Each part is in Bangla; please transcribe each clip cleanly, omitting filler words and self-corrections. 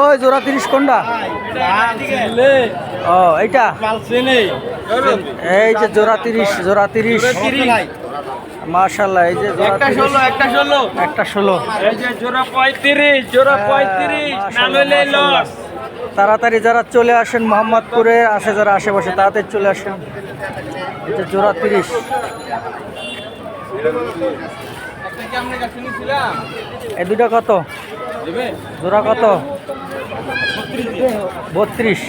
ওই জোড়া 30 কোনটা? ও এইটা এই যে জোড়া 30 জোড়া 30 মাশাআল্লাহ। এই যে জোড়া 30 একটা 16 একটা 16 এই যে জোড়া 35 জোড়া 35 না লইলে লস। তাড়াতাড়ি যারা চলে আসেন মোহাম্মদপুরে আসে, যারা আশেপাশে তাড়াতাড়ি চলে আসেন। এই যে জোড়া 30। এই দুটা কত জোড়া? কত? 32।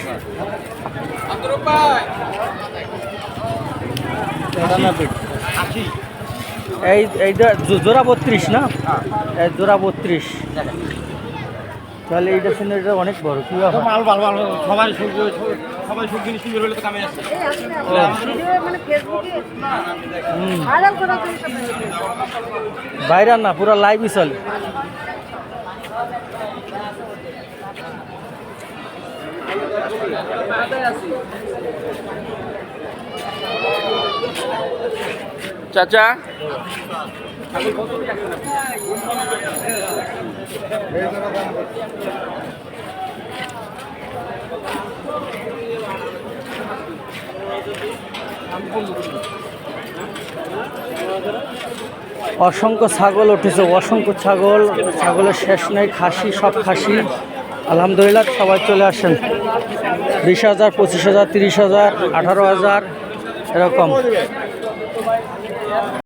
এইটা জোড়া 32 না? এই জোড়া 32। তাহলে এইটা শুনে এটা অনেক বড়। কি ব্যাপার? বাইরে না, পুরো লাইভই চলে। চাচা অসংখ্য ছাগল উঠেছে, অসংখ্য ছাগল। ছাগলের শেষ নেই, খাসি, সব খাসি। আলহামদুলিল্লাহ, সবাই চলে আসেন। 20,000, 25,000, 30,000, 18,000 এরকম।